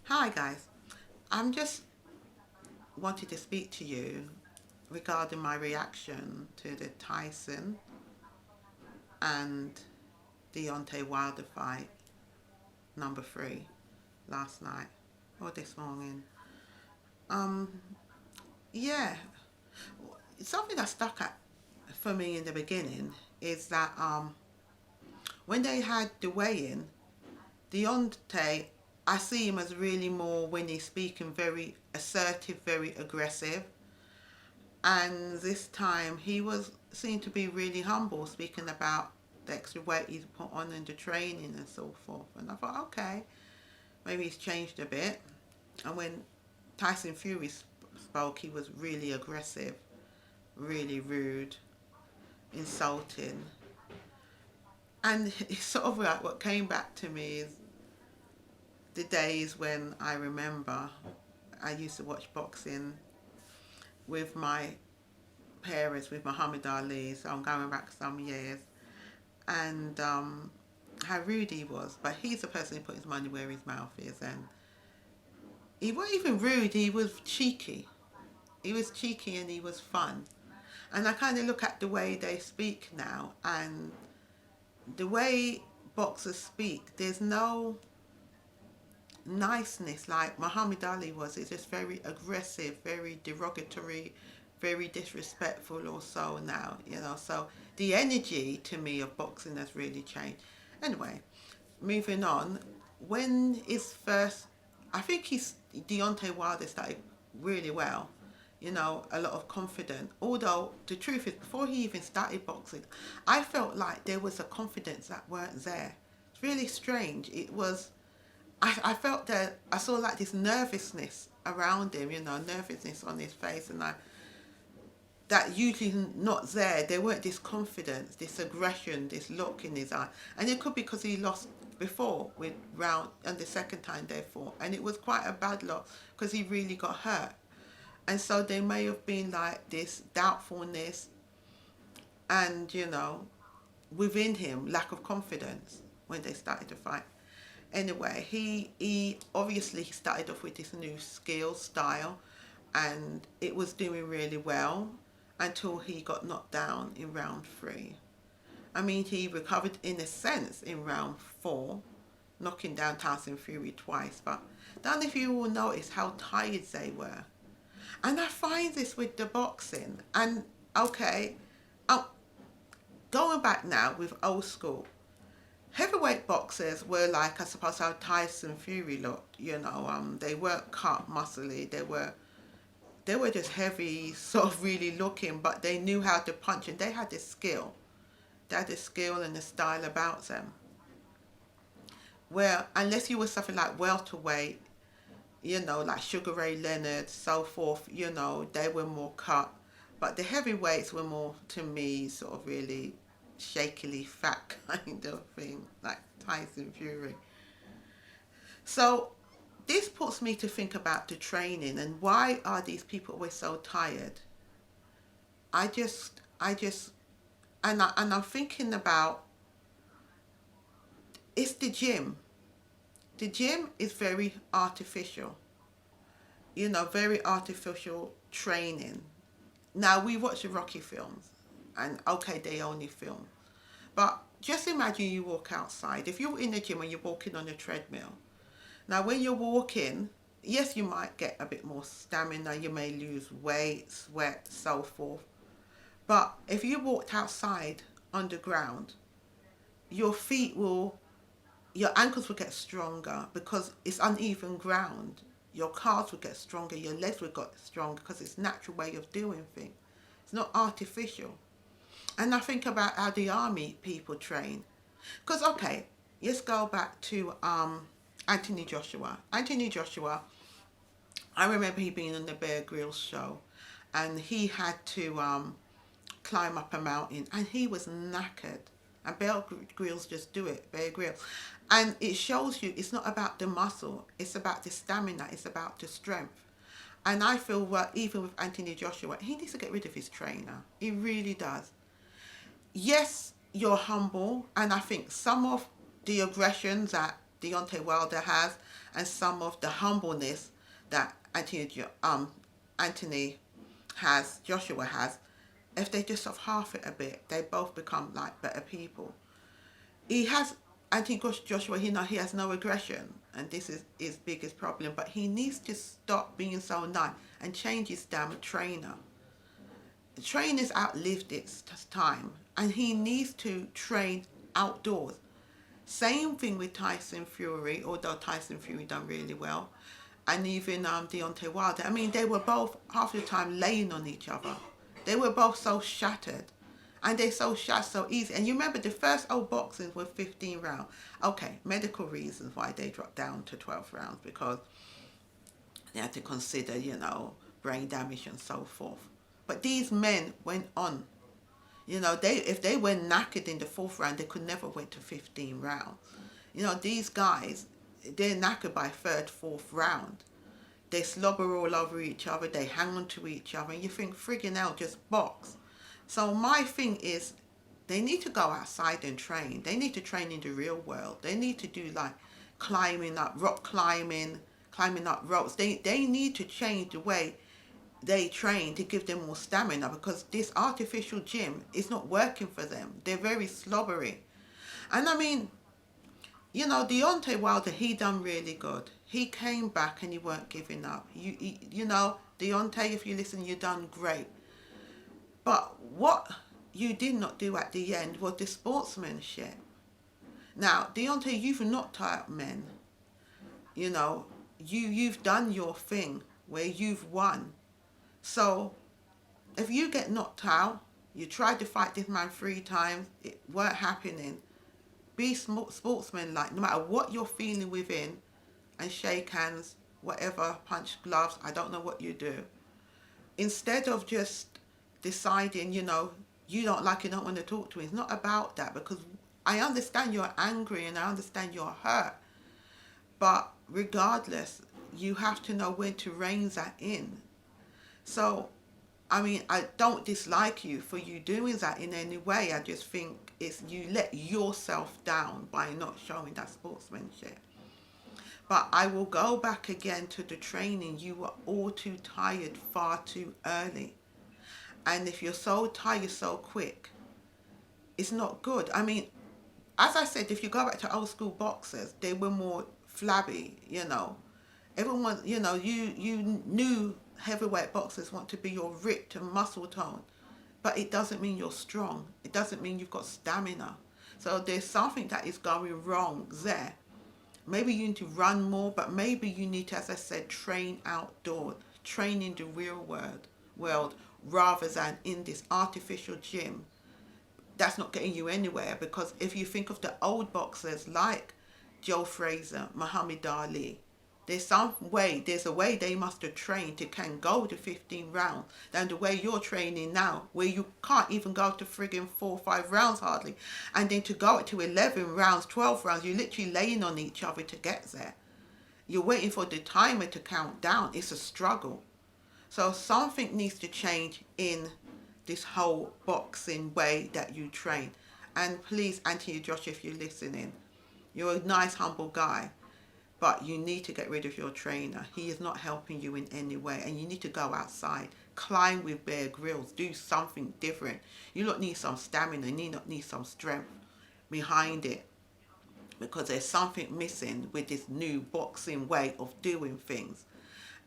Hi guys, I'm just wanted to speak to you regarding my reaction to the Tyson and Deontay Wilder fight number 3 last night or this morning. Um, yeah, something that stuck at for me in the beginning is that when they had the weigh-in, Deontay, I see him as really more when he's speaking very assertive, very aggressive. And this time he was seemed to be really humble, speaking about the extra weight he's put on and the training and so forth. And I thought, okay, maybe he's changed a bit. And when Tyson Fury spoke, he was really aggressive, really rude, insulting. And it's sort of like what came back to me is the days when I remember I used to watch boxing with my parents, with Muhammad Ali, so I'm going back some years. And how rude he was. But he's the person who put his money where his mouth is. And he wasn't even rude, he was cheeky. He was cheeky and he was fun. And I kind of look at the way they speak now, and the way boxers speak, there's no niceness like Muhammad Ali was. It's just very aggressive, very derogatory, very disrespectful or so now, So the energy to me of boxing has really changed. Anyway, moving on. When his first, I think Deontay Wilder started really well. A lot of confidence. Although the truth is, before he even started boxing, I felt like there was a confidence that weren't there. It's really strange. It was I felt that I saw like this nervousness around him, nervousness on his face, and that usually not there. There weren't this confidence, this aggression, this look in his eye, and it could be because he lost before with round and the second time they fought, and it was quite a bad loss because he really got hurt, and so there may have been like this doubtfulness, and within him lack of confidence when they started to fight. Anyway, he obviously started off with this new skill style, and it was doing really well until he got knocked down in round 3. I mean, he recovered in a sense in round 4, knocking down Tyson Fury twice, but I don't know if you all noticed how tired they were. And I find this with the boxing, and okay, oh, going back now with old school, heavyweight boxers were like, I suppose, how Tyson Fury looked. They weren't cut muscly. They were just heavy, sort of really looking, but they knew how to punch, and they had the skill. They had the skill and the style about them. Well, unless you were something like welterweight, like Sugar Ray Leonard, so forth, they were more cut. But the heavyweights were more, to me, sort of really shakily fat kind of thing, like Tyson Fury. So this puts me to think about the training and why are these people always so tired. I just, and I'm thinking about, it's the gym. The gym is very artificial, very artificial training. Now we watch the Rocky films, and okay, they only film. But just imagine you walk outside. If you're in the gym and you're walking on a treadmill, now when you're walking, yes, you might get a bit more stamina, you may lose weight, sweat, so forth. But if you walked outside on the ground, your feet will, your ankles will get stronger because it's uneven ground. Your calves will get stronger, your legs will get stronger because it's a natural way of doing things. It's not artificial. And I think about how the army people train. Because, okay, let's go back to Anthony Joshua. Anthony Joshua, I remember he being on the Bear Grylls show, and he had to climb up a mountain, and he was knackered. And Bear Grylls just do it, Bear Grylls. And it shows you it's not about the muscle, it's about the stamina, it's about the strength. And I feel, well, even with Anthony Joshua, he needs to get rid of his trainer. He really does. Yes, you're humble, and I think some of the aggressions that Deontay Wilder has, and some of the humbleness that Anthony has, Joshua has, if they just sort of half it a bit, they both become like better people. He has Anthony Joshua, he has no aggression, and this is his biggest problem. But he needs to stop being so nice and change his damn trainer. The trainer's outlived its time, and he needs to train outdoors. Same thing with Tyson Fury, although Tyson Fury done really well, and even Deontay Wilder. I mean, they were both half the time laying on each other. They were both so shattered, and they so shattered so easy. And you remember the first old boxing were 15 rounds. Okay, medical reasons why they dropped down to 12 rounds, because they had to consider, brain damage and so forth. But these men went on. If they were knackered in the fourth round, they could never went to 15 rounds. These guys, they're knackered by third, fourth round. They slobber all over each other. They hang on to each other. And you think, friggin' hell, just box. So my thing is, they need to go outside and train. They need to train in the real world. They need to do like climbing up, rock climbing up ropes. They need to change the way they train to give them more stamina, because this artificial gym is not working for them. They're very slobbery. And I mean, Deontay Wilder, he done really good. He came back and he weren't giving up. Deontay, if you listen, you done great. But what you did not do at the end was the sportsmanship. Now, Deontay, you've knocked out men. You've done your thing where you've won. So, if you get knocked out, you tried to fight this man 3 times, it weren't happening. Be sportsman-like, no matter what you're feeling within, and shake hands, whatever, punch gloves, I don't know what you do. Instead of just deciding, you don't like it, don't want to talk to me. It's not about that, because I understand you're angry and I understand you're hurt. But regardless, you have to know when to rein that in. So, I mean, I don't dislike you for you doing that in any way. I just think it's you let yourself down by not showing that sportsmanship. But I will go back again to the training. You were all too tired far too early. And if you're so tired so quick, it's not good. I mean, as I said, if you go back to old school boxers, they were more flabby, Everyone, you knew heavyweight boxers want to be your ripped and muscle tone, but it doesn't mean you're strong. It doesn't mean you've got stamina. So there's something that is going wrong there. Maybe you need to run more, but maybe you need to, as I said, train outdoors, train in the real world rather than in this artificial gym. That's not getting you anywhere, because if you think of the old boxers like Joe Frazier, Muhammad Ali, there's a way they must have trained to can go to 15 rounds than the way you're training now, where you can't even go to friggin' 4 or 5 rounds hardly. And then to go to 11 rounds, 12 rounds, you're literally laying on each other to get there. You're waiting for the timer to count down. It's a struggle. So something needs to change in this whole boxing way that you train. And please, Anthony Joshua, if you're listening, you're a nice, humble guy. But you need to get rid of your trainer. He is not helping you in any way. And you need to go outside. Climb with Bear Grylls. Do something different. You don't need some stamina. You need some strength behind it. Because there's something missing with this new boxing way of doing things.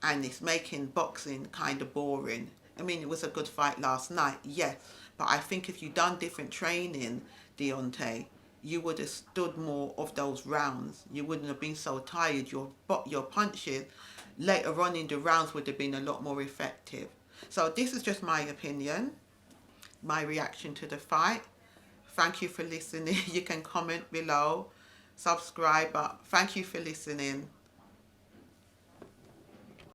And it's making boxing kind of boring. I mean, it was a good fight last night, yes. But I think if you'd done different training, Deontay, you would have stood more of those rounds. You wouldn't have been so tired. Your punches later on in the rounds would have been a lot more effective. So this is just my opinion, my reaction to the fight. Thank you for listening. You can comment below, subscribe, but thank you for listening.